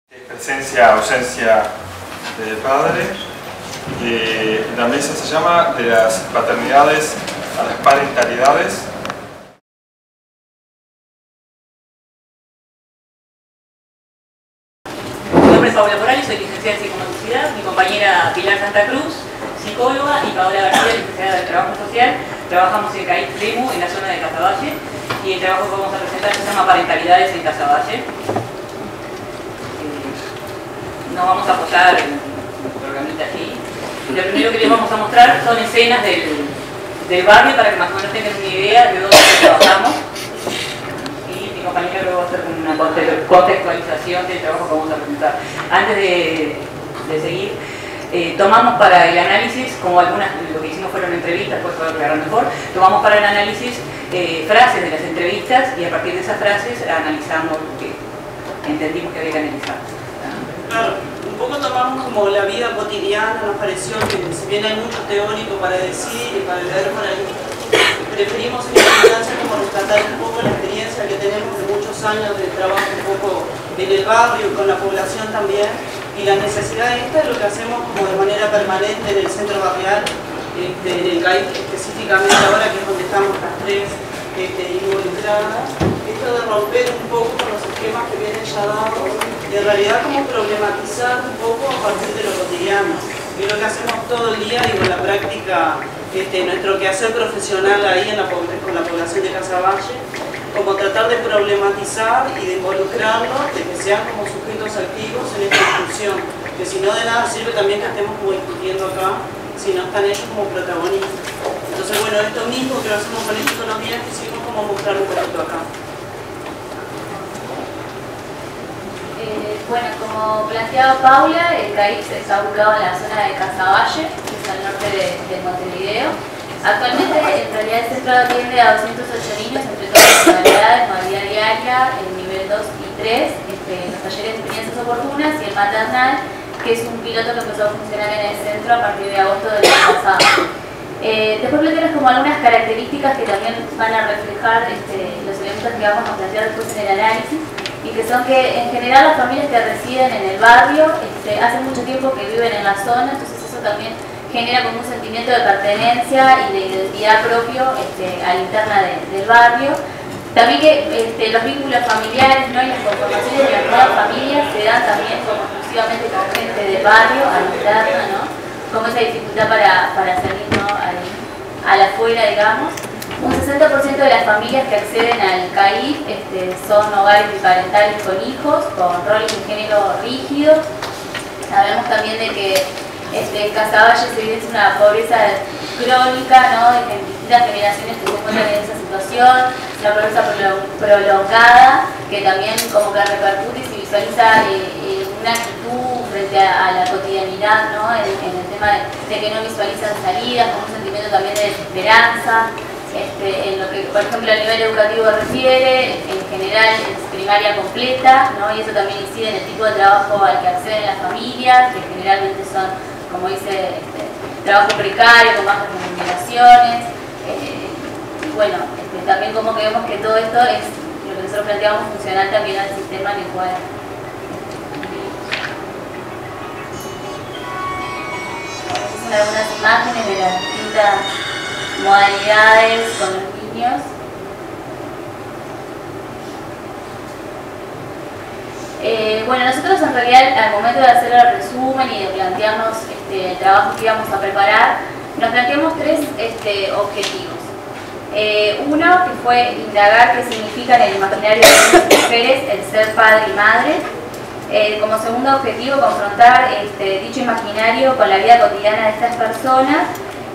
Presencia, ausencia de padre. La mesa se llama de las paternidades a las parentalidades. Mi nombre es Paula Morales, soy licenciada en psicomotricidad. Mi compañera Pilar Santa Cruz, psicóloga, y Paola García, licenciada de Trabajo Social. Trabajamos en CAIF Lemu, en la zona de Casaballe, y el trabajo que vamos a presentar se llama Parentalidades en Casaballe. Nos vamos a apoyar en el programita aquí. Lo primero que les vamos a mostrar son escenas del barrio para que más o menos tengan una idea de dónde trabajamos. Y mi compañero luego va a hacer una contextualización del trabajo que vamos a presentar. Antes de seguir, tomamos para el análisis, como algunas, lo que hicimos fueron entrevistas, pues puedo aclarar mejor, tomamos para el análisis frases de las entrevistas y a partir de esas frases analizamos lo que entendimos que había que analizar. Claro, un poco tomamos como la vida cotidiana, nos pareció que si bien hay mucho teórico para decir y para leer por ahí, preferimos en esta instancia como rescatar un poco la experiencia que tenemos de muchos años de trabajo un poco en el barrio y con la población también, y la necesidad esta es lo que hacemos como de manera permanente en el centro barrial, en el CAIF específicamente ahora, que es donde estamos las tres involucradas, esto de romper un poco con los esquemas que vienen ya dados y en realidad como problematizar un poco a partir de lo cotidiano. Y lo que hacemos todo el día y con la práctica, nuestro quehacer profesional ahí con la población de Casaballe, como tratar de problematizar y de involucrarlos, de que sean como sujetos activos en esta discusión, que si no de nada sirve también que estemos como discutiendo acá, si no están ellos como protagonistas. Entonces bueno, esto mismo que lo hacemos con ellos todos los días, quisimos como mostrarlo un poquito acá. Bueno, como planteaba Paula, el CAIF está ubicado en la zona de Casaballe, que es al norte de Montevideo. Actualmente, en realidad, el centro atiende a 208 niños entre todas las modalidades, modalidad diaria, el nivel 2 y 3, los talleres de experiencias oportunas y el maternal, que es un piloto que empezó a funcionar en el centro a partir de agosto del año pasado. Después plantearles como algunas características que también van a reflejar los elementos que vamos a plantear después en el análisis, y que son que en general las familias que residen en el barrio hace mucho tiempo que viven en la zona, entonces eso también genera como un sentimiento de pertenencia y de identidad propio a la interna del barrio. También que los vínculos familiares, ¿no?, y las conformaciones de las nuevas familias se dan también como exclusivamente con gente del barrio, a la interna, ¿no?, como esa dificultad para salir, ¿no?, a la afuera, digamos. Un 60% de las familias que acceden al CAIF son hogares biparentales con hijos, con roles de género rígidos. Sabemos también de que en Casaballe se vive una pobreza crónica, ¿no?, de que en distintas generaciones que se encuentran en esa situación, una pobreza prolongada, que también como que repercute y se visualiza una actitud frente a la cotidianidad, ¿no?, en el tema de que no visualizan salidas, con un sentimiento también de desesperanza. En lo que, por ejemplo, a nivel educativo refiere, en general es primaria completa, ¿no?, y eso también incide en el tipo de trabajo al que acceden las familias, que generalmente son, como dice, trabajo precario, con bajas remuneraciones. Y bueno, también como que vemos que todo esto es lo que nosotros planteamos funcional también al sistema en el cual son algunas imágenes de las distintas modalidades con los niños. Bueno, nosotros en realidad al momento de hacer el resumen y de plantearnos el trabajo que íbamos a preparar, nos planteamos tres objetivos. Uno, que fue indagar qué significa en el imaginario de las mujeres el ser padre y madre. Como segundo objetivo, confrontar dicho imaginario con la vida cotidiana de estas personas.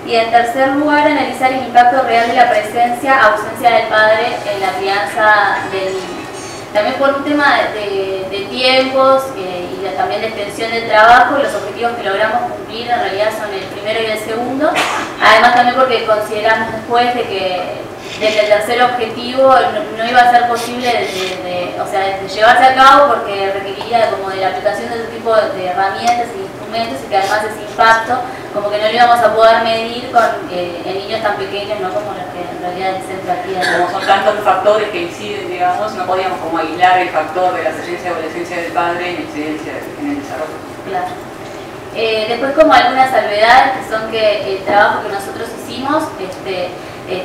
Y en tercer lugar, analizar el impacto real de la ausencia del padre en la crianza del niño. También por un tema de tiempos y también de extensión del trabajo, los objetivos que logramos cumplir en realidad son el primero y el segundo. Además también porque consideramos después de que el tercer objetivo no iba a ser posible de llevarse a cabo porque requeriría como de la aplicación de otro tipo de herramientas y instrumentos instrumentos y que además ese impacto como que no lo íbamos a poder medir en niños tan pequeños, ¿no? Como los que en realidad el centro aquí. Como son tantos factores que inciden, digamos, no podíamos como aislar el factor de la adolescencia y adolescencia del padre en incidencia en el desarrollo. Claro. Después como algunas salvedades que son que el trabajo que nosotros hicimos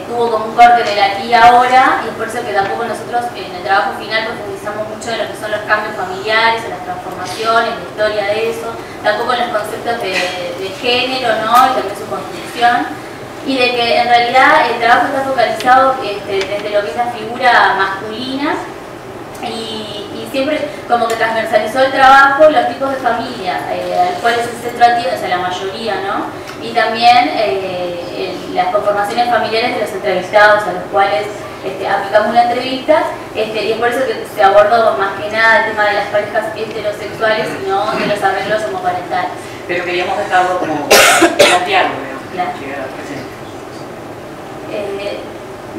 tuvo como un corte del aquí y ahora, y es por eso que tampoco nosotros en el trabajo final profundizamos mucho en lo que son los cambios familiares, en las transformaciones, la historia de eso, tampoco en los conceptos de género, ¿no? Y también su construcción, y de que en realidad el trabajo está focalizado desde lo que es la figura masculina, y siempre como que transversalizó el trabajo los tipos de familia a los cuales el centro atiende, o sea, la mayoría, ¿no? Y también las conformaciones familiares de los entrevistados a los cuales aplicamos la entrevista, y es por eso que se abordó más que nada el tema de las parejas heterosexuales y no de los arreglos homoparentales. Pero queríamos dejarlo como plantearlo, claro. Llegar al presente.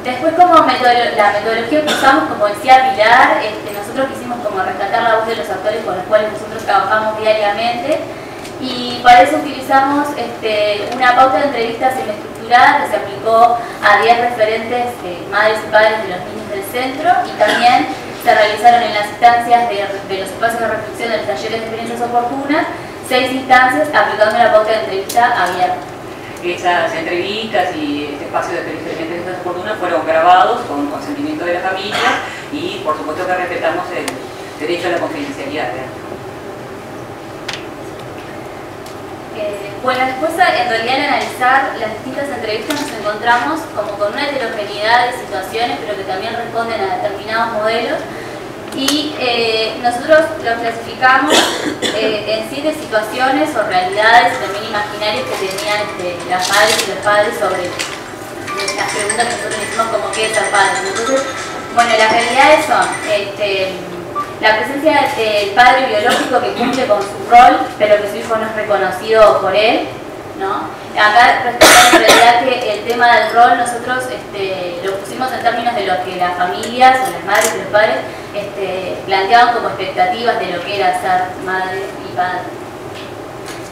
Después como la metodología que usamos, como decía Pilar, nosotros quisimos como rescatar la voz de los actores con los cuales nosotros trabajamos diariamente, y para eso utilizamos una pauta de entrevistas semiestructurada que se aplicó a 10 referentes madres y padres de los niños del centro, y también se realizaron en las instancias de los espacios de reflexión de los talleres de experiencias oportunas 6 instancias aplicando la pauta de entrevista abierta. Esas entrevistas y este espacio de experiencias oportunas fueron grabados con consentimiento de la familia y por supuesto que respetamos el derecho a la confidencialidad. Bueno, después en realidad al analizar las distintas entrevistas nos encontramos como con una heterogeneidad de situaciones, pero que también responden a determinados modelos, y nosotros los clasificamos en 7 situaciones o realidades también imaginarias que tenían las madres y los padres sobre las preguntas que nosotros hicimos como qué es ser padre. Entonces, bueno, las realidades son la presencia del padre biológico que cumple con su rol, pero que su hijo no es reconocido por él, ¿no? Acá respecto en realidad que el tema del rol nosotros lo pusimos en términos de lo que las familias o las madres y los padres planteaban como expectativas de lo que era ser madre y padre.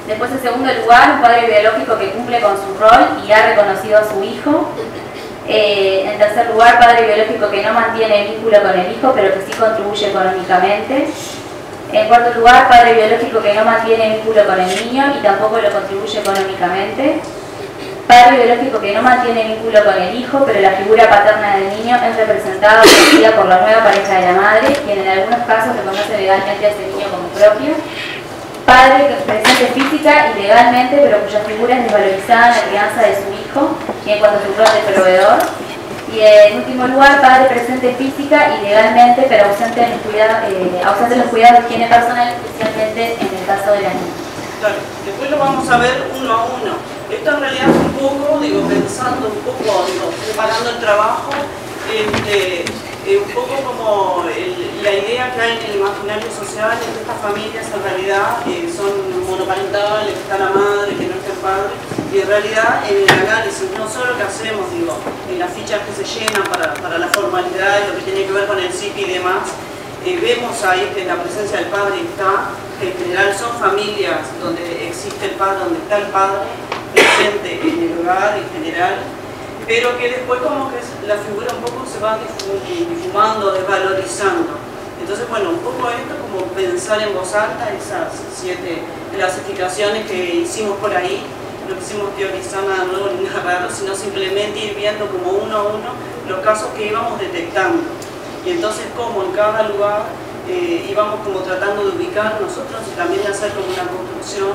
Después, en segundo lugar, un padre biológico que cumple con su rol y ha reconocido a su hijo. En tercer lugar, padre biológico que no mantiene vínculo con el hijo, pero que sí contribuye económicamente. En cuarto lugar, padre biológico que no mantiene vínculo con el niño y tampoco lo contribuye económicamente. Padre biológico que no mantiene vínculo con el hijo, pero la figura paterna del niño es representada o elegida por la nueva pareja de la madre, quien en algunos casos reconoce legalmente a ese niño como propio. Padre presente física y legalmente, pero cuya figura es desvalorizada en la crianza de su hijo y en cuanto a su rol de proveedor. Y en último lugar, padre presente física y legalmente, pero ausente en los cuidados de higiene personal, especialmente en el caso de las niñas. Claro, después lo vamos a ver uno a uno. Esto en realidad es un poco, pensando un poco, preparando el trabajo, un poco como la idea que hay en el imaginario social es que estas familias en realidad son monoparentales, que está la madre, que no está el padre, y en realidad en el análisis, no solo que hacemos, en las fichas que se llenan para la formalidad y lo que tiene que ver con el CIPI y demás, vemos ahí que la presencia del padre está, que en general son familias donde existe el padre, donde está el padre presente en el hogar en general, pero que después como que la figura un poco se va difumando, desvalorizando. Entonces, bueno, un poco esto como pensar en voz alta esas 7 clasificaciones que hicimos por ahí. No quisimos teorizar nada nuevo ni nada raro, sino simplemente ir viendo como uno a uno los casos que íbamos detectando. Y entonces como en cada lugar íbamos como tratando de ubicar nosotros y también hacer como una construcción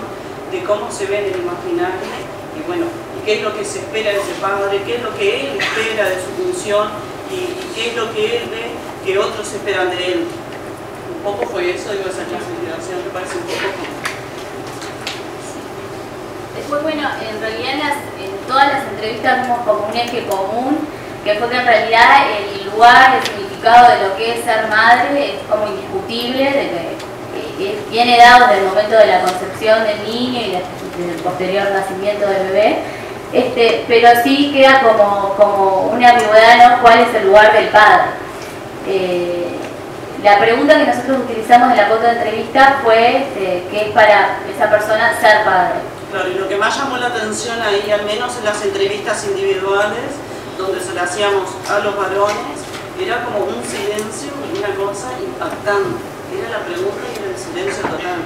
de cómo se ve en el imaginario. Y bueno, qué es lo que se espera de ese padre, qué es lo que él espera de su función y qué es lo que él ve que otros esperan de él. Un poco fue eso, esa clasificación me parece un poco como... Después, bueno, en realidad en todas las entrevistas vimos como un eje común, que fue que en realidad el lugar, el significado de lo que es ser madre es como indiscutible, de que viene dado desde el momento de la concepción del niño y del posterior nacimiento del bebé, pero sí queda como una ambigüedad, ¿no? ¿Cuál es el lugar del padre? la pregunta que nosotros utilizamos en la foto de entrevista fue qué es para esa persona ser padre. Claro, y lo que más llamó la atención ahí, al menos en las entrevistas individuales, donde se le hacíamos a los varones, era como un silencio y una cosa impactante. Era la pregunta y era el silencio total.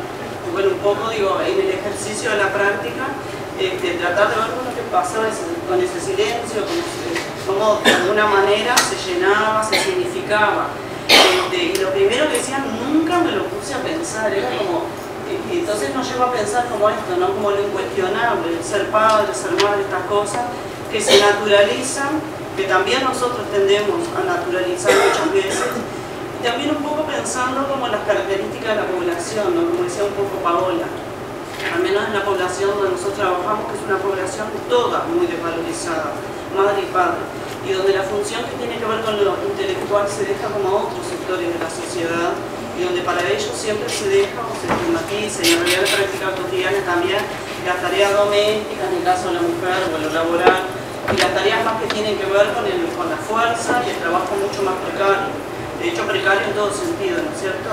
Y bueno, un poco, digo, en el ejercicio de la práctica, tratar de ver lo que pasaba con ese silencio, cómo de alguna manera se llenaba, se significaba. Y lo primero que decían, nunca me lo puse a pensar, era como... entonces nos lleva a pensar como esto, ¿no? Como lo incuestionable, ser padre, ser madre, estas cosas que se naturalizan, que también nosotros tendemos a naturalizar muchas veces, y también un poco pensando como las características de la población, ¿no? Como decía un poco Paola, al menos en la población donde nosotros trabajamos, que es una población toda muy desvalorizada, madre y padre, y donde la función que tiene que ver con lo intelectual se deja como a otros sectores de la sociedad, y donde para ellos siempre se deja o se estigmatiza, y en realidad la práctica cotidiana también, las tareas domésticas, en el caso de la mujer o lo laboral, y las tareas más que tienen que ver con la fuerza y el trabajo mucho más precario, de hecho precario en todo sentido, ¿no es cierto?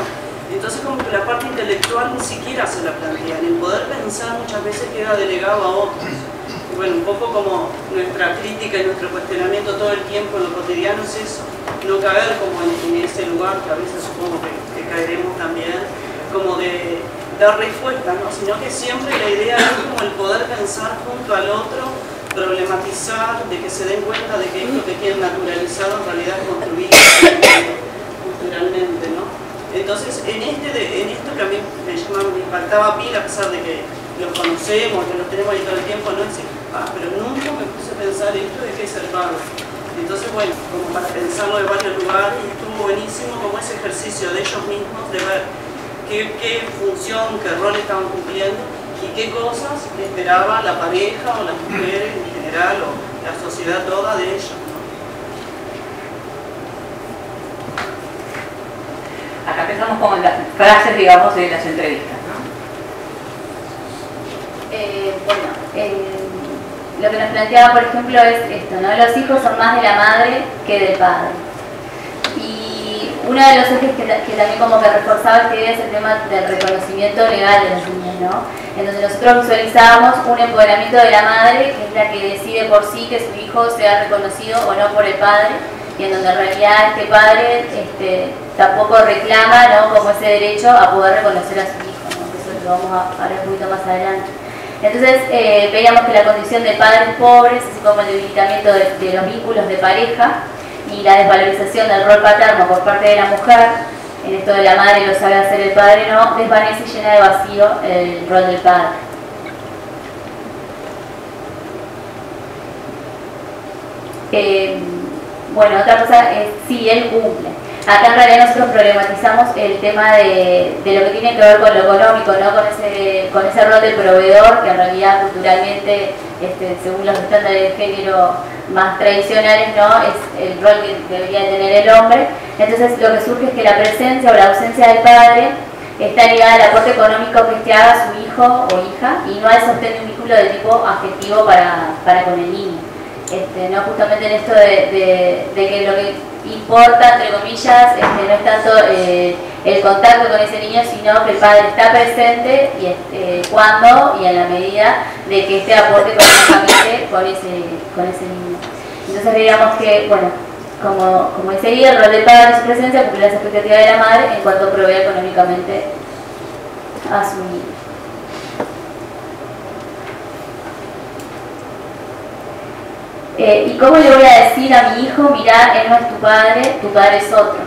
Entonces como que la parte intelectual ni siquiera se la plantea, el poder pensar muchas veces queda delegado a otros. Y bueno, un poco como nuestra crítica y nuestro cuestionamiento todo el tiempo en lo cotidiano es eso, no caer como en ese lugar que a veces supongo que caeremos también, como de dar respuestas, ¿no? Sino que siempre la idea es como el poder pensar junto al otro, problematizar, de que se den cuenta de que esto que quieren naturalizado en realidad es construido culturalmente, ¿no? Entonces, en esto que a mí me impactaba pila, a pesar de que los conocemos, que los tenemos ahí todo el tiempo, no es pero nunca me puse a pensar esto de qué es ser padre. Entonces, bueno, como para pensarlo de varios lugares, y estuvo buenísimo como ese ejercicio de ellos mismos, de ver qué función, qué rol estaban cumpliendo y qué cosas esperaba la pareja o las mujeres en general o la sociedad toda de ellos, ¿no? Acá empezamos con las frases, digamos, de las entrevistas, ¿no? Lo que nos planteaba, por ejemplo, es esto, ¿no? Los hijos son más de la madre que del padre. Y uno de los ejes que también como que reforzaba esta idea es el tema del reconocimiento legal de los niños, ¿no? En donde nosotros visualizábamos un empoderamiento de la madre, que es la que decide por sí que su hijo sea reconocido o no por el padre, y en donde en realidad este padre tampoco reclama, ¿no?, como ese derecho a poder reconocer a su hijo, ¿no? Eso lo vamos a ver un poquito más adelante. Entonces veíamos que la condición de padres pobres, así como el debilitamiento de los vínculos de pareja y la desvalorización del rol paterno por parte de la mujer, en esto de la madre lo sabe hacer el padre no, desvanece y llena de vacío el rol del padre. Bueno, otra cosa es si él cumple. Acá en realidad nosotros problematizamos el tema de lo que tiene que ver con lo económico, ¿no? Con ese rol del proveedor, que en realidad culturalmente, según los estándares de género más tradicionales, ¿no?, es el rol que debería tener el hombre. Entonces lo que surge es que la presencia o la ausencia del padre está ligada al aporte económico que este haga su hijo o hija y no al sostén de un vínculo de tipo afectivo para con el niño. ¿No? Justamente en esto de que lo que importa, entre comillas, no es tanto el contacto con ese niño, sino que el padre está presente y cuando y en la medida de que este aporte económicamente con ese niño. Entonces veíamos que, bueno, como decía, el rol del padre en su presencia cumple las expectativas de la madre en cuanto provee económicamente a su niño. ¿Y cómo le voy a decir a mi hijo, mirá, él no es tu padre es otro?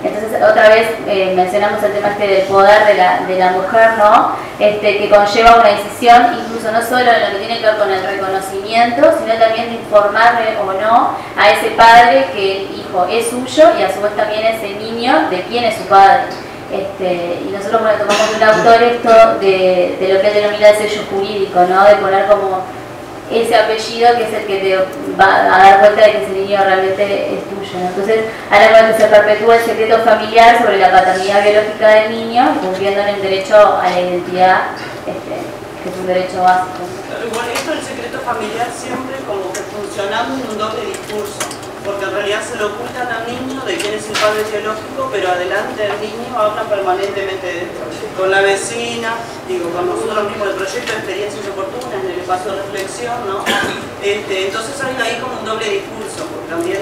Entonces, otra vez mencionamos el tema del poder de la mujer, ¿no? Que conlleva una decisión, incluso no solo en lo que tiene que ver con el reconocimiento, sino también de informarle o no a ese padre que el hijo es suyo y a su vez también ese niño de quién es su padre. Y nosotros, bueno, tomamos de un autor esto de lo que él denomina el sello jurídico, ¿no? De poner como ese apellido que es el que te va a dar cuenta de que ese niño realmente es tuyo, ¿no? Entonces, ahora cuando se perpetúa el secreto familiar sobre la paternidad biológica del niño, cumpliendo en el derecho a la identidad, que es un derecho básico. Pero igual esto del secreto familiar siempre como que funcionando en un doble discurso. porque en realidad se lo ocultan al niño de quién es el padre biológico, pero adelante del niño hablan permanentemente de esto, con la vecina, digo, con nosotros mismos, el proyecto de experiencias oportunas, en el espacio de reflexión, ¿no? Entonces hay ahí como un doble discurso, porque también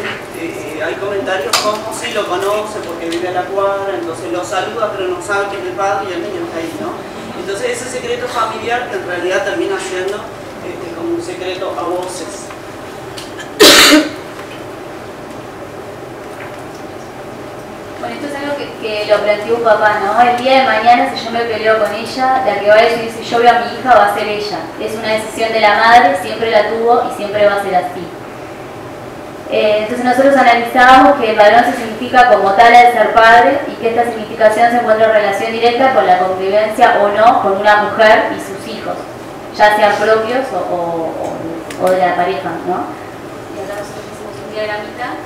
hay comentarios como si lo conoce porque vive a la cuadra, entonces lo saluda pero no sabe quién es el padre y el niño está ahí, ¿no? Entonces ese secreto familiar que en realidad termina siendo como un secreto a voces. Bueno, esto es algo que lo planteó un papá, ¿no? El día de mañana, si yo me peleo con ella, la que va a decir si yo veo a mi hija va a ser ella. Es una decisión de la madre, siempre la tuvo y siempre va a ser así. Entonces nosotros analizábamos que el varón se significa como tal al ser padre y que esta significación se encuentra en relación directa con la convivencia o no con una mujer y sus hijos, ya sean propios o de la pareja, ¿no? Y acá nosotros hicimos un diagramita.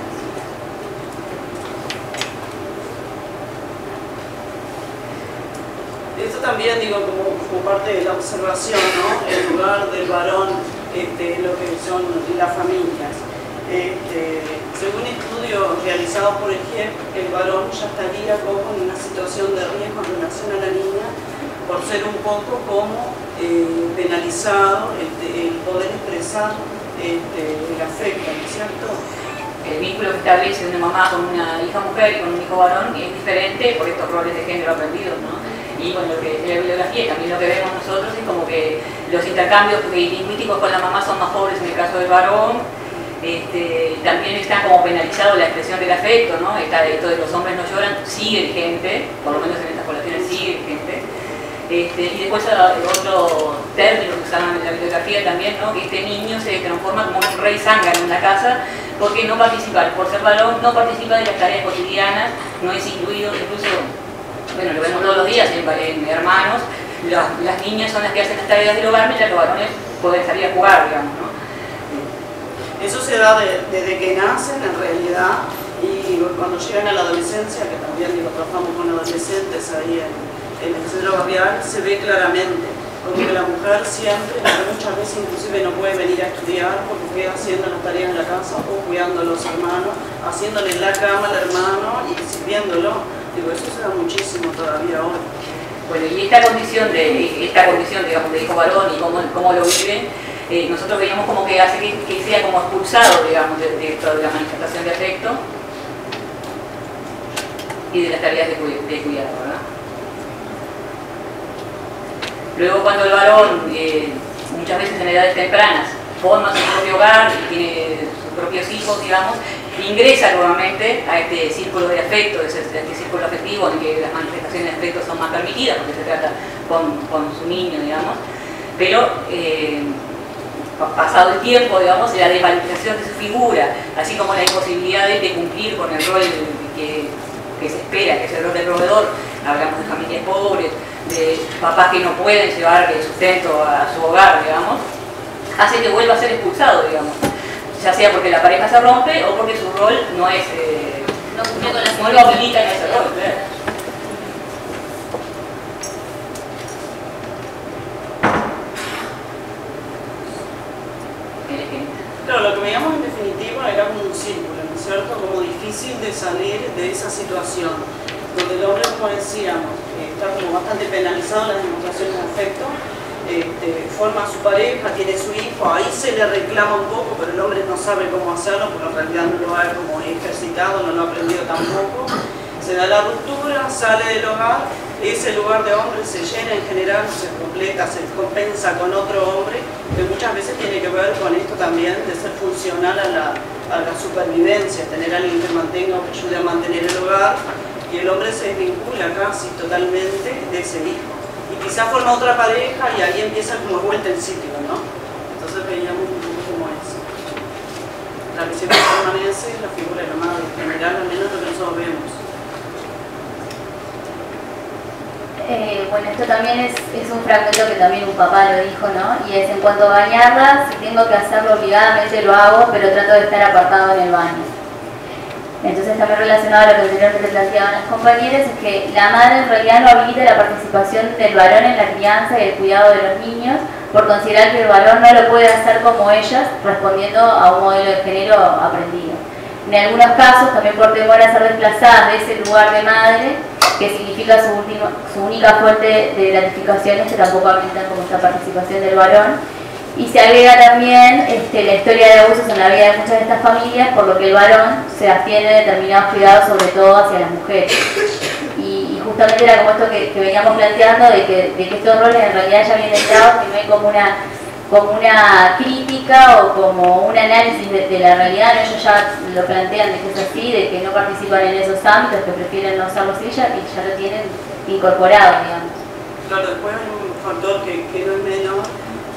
Esto también, digo, como parte de la observación, ¿no? El lugar del varón, lo que son las familias. Según estudios realizados por el GIEP, el varón ya estaría como en una situación de riesgo en relación a la niña por ser un poco como penalizado el poder expresar el afecto, ¿no es cierto? El vínculo que establece una mamá con una hija mujer y con un hijo varón es diferente por estos roles de género aprendidos, ¿no? Y con lo que es la bibliografía, también lo que vemos nosotros es como que los intercambios lingüísticos con la mamá son más pobres en el caso del varón. También está como penalizado la expresión del afecto, ¿no? Esto de los hombres no lloran sigue vigente, por lo menos en estas poblaciones sigue vigente. Y después otro término que usaban en la bibliografía también, ¿no? Que este niño se transforma como un rey zángano en la casa porque no participa, por ser varón, no participa de las tareas cotidianas, no es incluido, incluso, bueno, lo vemos todos los días en hermanos, las niñas son las que hacen las tareas del hogar mientras los varones pueden salir a jugar, digamos, ¿no? Eso se da desde que nacen en realidad y cuando llegan a la adolescencia, que también trabajamos con adolescentes ahí en el centro barrial, se ve claramente como que la mujer siempre, muchas veces inclusive no puede venir a estudiar porque queda haciendo las tareas en la casa o cuidando a los hermanos, haciéndole la cama al hermano y sirviéndolo. Digo, eso se da muchísimo todavía hoy. Bueno, y esta condición, digamos, de hijo varón y cómo lo viven, nosotros veíamos como que hace que sea como expulsado, digamos, de la manifestación de afecto y de las tareas de cuidado, ¿verdad? Luego cuando el varón, muchas veces en edades tempranas, forma su propio hogar y tiene sus propios hijos, digamos, ingresa nuevamente a este círculo de afecto, este círculo afectivo en que las manifestaciones de afecto son más permitidas porque se trata con su niño, digamos, pero pasado el tiempo, digamos, la desvalorización de su figura, así como la imposibilidad de cumplir con el rol que se espera, que es el rol del proveedor, hablamos de familias pobres, de papás que no pueden llevar el sustento a su hogar, digamos, hace que vuelva a ser expulsado, digamos, ya sea porque la pareja se rompe o porque su rol no es, no lo habilita en ese rol, claro. Claro, lo que veíamos en definitiva era como un círculo, ¿no es cierto? Como difícil de salir de esa situación, donde el hombre, como decíamos, está como bastante penalizado en las demostraciones de afecto, forma a su pareja, tiene su hijo, ahí se le reclama un poco, pero el hombre no sabe cómo hacerlo, porque en realidad no lo ha como ejercitado, no lo ha aprendido tampoco. Se da la ruptura, sale del hogar, ese lugar de hombre se llena en general, se completa, se compensa con otro hombre, que muchas veces tiene que ver con esto también de ser funcional a la supervivencia, tener a alguien que mantenga o que ayude a mantener el hogar, y el hombre se desvincula casi totalmente de ese hijo. Y quizás forma otra pareja y ahí empieza como vuelta en sitio, ¿no? Entonces veíamos un poco como eso. La que siempre permanece es la figura de la madre, en general, al menos lo que nosotros vemos. Bueno, esto también es un fragmento que también un papá lo dijo, ¿no? Y es: en cuanto a bañarla, si tengo que hacerlo obligadamente lo hago, pero trato de estar apartado en el baño. Entonces, también relacionado a lo que anteriormente planteaban las compañeras, es que la madre en realidad no habilita la participación del varón en la crianza y el cuidado de los niños por considerar que el varón no lo puede hacer como ellas, respondiendo a un modelo de género aprendido. en algunos casos también por temor a ser desplazadas de ese lugar de madre, que significa su única fuente de gratificación, que tampoco aumentan como esta participación del varón. Y se agrega también la historia de abusos en la vida de muchas de estas familias, por lo que el varón se abstiene de determinados cuidados, sobre todo hacia las mujeres. Y justamente era como esto que veníamos planteando, de que estos roles en realidad ya vienen dados, que no hay como una crítica o como un análisis de la realidad. Ellos ya lo plantean de que es así, de que no participan en esos ámbitos, que prefieren no usarlos ellas y ya lo tienen incorporado, digamos. Claro, después hay un factor que no es menor,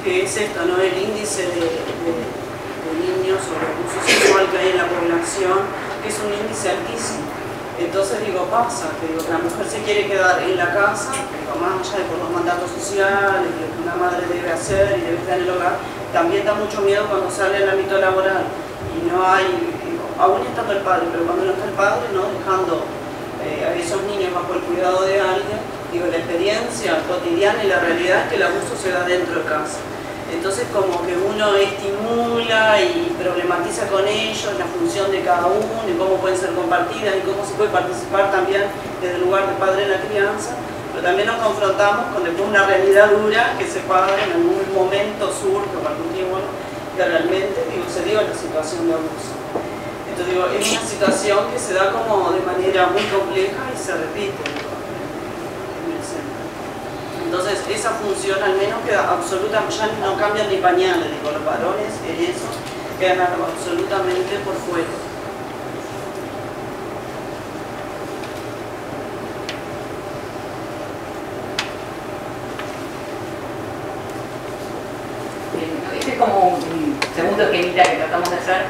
que es esto, ¿no? El índice de niños sobre abuso sexual que hay en la población, que es un índice altísimo. Entonces pasa, que la mujer se quiere quedar en la casa, más allá de por los mandatos sociales, de lo que una madre debe hacer y debe estar en el hogar, también da mucho miedo cuando sale al ámbito laboral y no hay, aún estando el padre, pero cuando no está el padre, ¿no? Dejando a esos niños bajo el cuidado de alguien, la experiencia cotidiana y la realidad es que el abuso se da dentro de casa. Entonces como que uno estimula y problematiza con ellos la función de cada uno y cómo pueden ser compartidas y cómo se puede participar también desde el lugar de padre en la crianza, pero también nos confrontamos con después una realidad dura que ese padre en algún momento surge o algún tiempo que realmente se dio la situación de abuso. Entonces es una situación que se da como de manera muy compleja y se repite en el centro. Entonces esa función al menos queda absoluta, ya no cambian ni pañales, los varones en eso quedan absolutamente por fuera. Este es como un segundo esquemita que tratamos de hacer.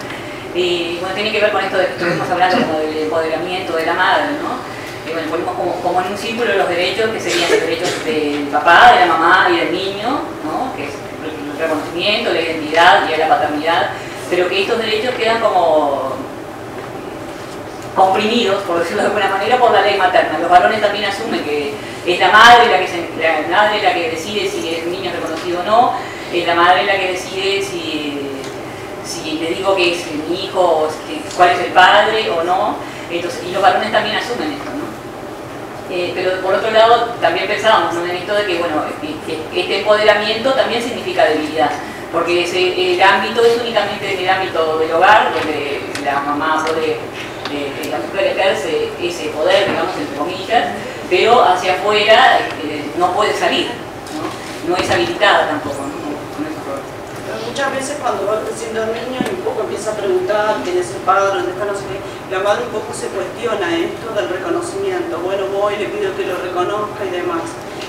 Bueno, tiene que ver con esto de que estuvimos hablando como del empoderamiento de la madre, ¿no? Ponemos como en un círculo los derechos, que serían los derechos del papá, de la mamá y del niño, ¿no? Que es el reconocimiento, la identidad y la paternidad, pero que estos derechos quedan como comprimidos, por decirlo de alguna manera, por la ley materna. Los varones también asumen que es la madre la que decide si el niño es reconocido o no, es la madre la que decide si le digo que es mi hijo, cuál es el padre o no. Entonces, y los varones también asumen esto, ¿no? Pero por otro lado también pensábamos, ¿no?, en esto de que, bueno, que este empoderamiento también significa debilidad, porque el ámbito es únicamente en el ámbito del hogar, donde la mamá puede, la mujer ejerce ese poder, digamos, entre comillas, pero hacia afuera no puede salir, ¿no? No es habilitada tampoco, ¿no? Con esos roles. Muchas veces cuando va creciendo el niño y un poco empieza a preguntar quién es el padre, dónde está, no sé qué, la madre un poco se cuestiona esto del reconocimiento. Bueno, voy, le pido que lo reconozca y demás.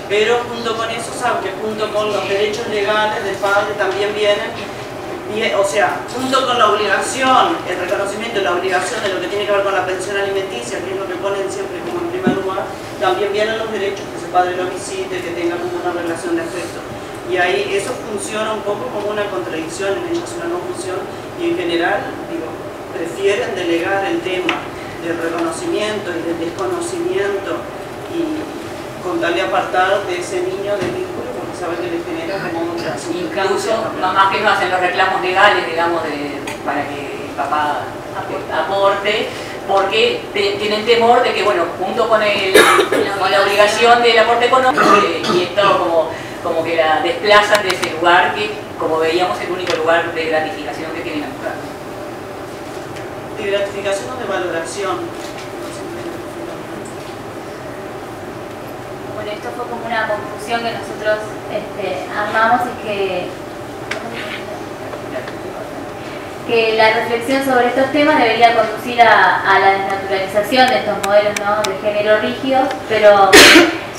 Pero junto con eso, sabe que junto con los derechos legales del padre también vienen, o sea, junto con la obligación, el reconocimiento y la obligación de lo que tiene que ver con la pensión alimenticia, que es lo que ponen siempre como en primer lugar, también vienen los derechos que ese padre lo visite, que tenga como una relación de afecto. Y ahí eso funciona un poco como una contradicción, en ellas una no función, y en general, prefieren delegar el tema del reconocimiento y del desconocimiento y con tal de apartar de ese niño del vínculo, porque saben que le genera como otra situación. Incluso mamás que no hacen los reclamos legales, digamos, para que el papá aporte, porque tienen temor de que, bueno, junto con la obligación del aporte económico, y esto como que la desplazan de ese lugar que, como veíamos, es el único lugar de gratificación que tiene la mujer. De gratificación o de valoración. Bueno, esto fue como una conclusión que nosotros armamos, y que la reflexión sobre estos temas debería conducir a la desnaturalización de estos modelos, ¿no?, de género rígidos, pero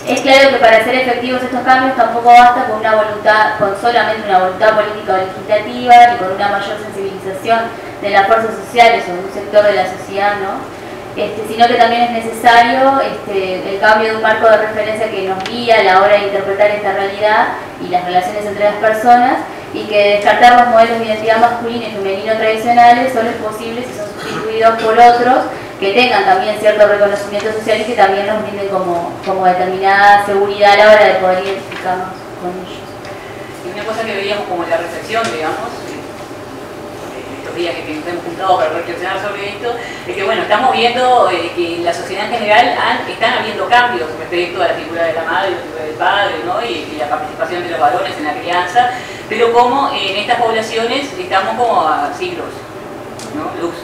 es claro que para ser efectivos estos cambios tampoco basta con solamente una voluntad política o legislativa, ni con una mayor sensibilización de las fuerzas sociales o de un sector de la sociedad, ¿no? Sino que también es necesario el cambio de un marco de referencia que nos guía a la hora de interpretar esta realidad y las relaciones entre las personas, y que descartar los modelos de identidad masculina y femenino tradicionales solo es posible si son sustituidos por otros que tengan también cierto reconocimiento social y que también nos brinden como determinada seguridad a la hora de poder identificarnos con ellos. Y una cosa que veíamos como la reflexión, digamos, esto estos días que nos hemos juntado para reflexionar sobre esto, es que bueno, estamos viendo que en la sociedad en general están habiendo cambios respecto a la figura de la madre, la figura del padre, ¿no? y la participación de los varones en la crianza, pero como en estas poblaciones estamos como a siglos, ¿no? Luz.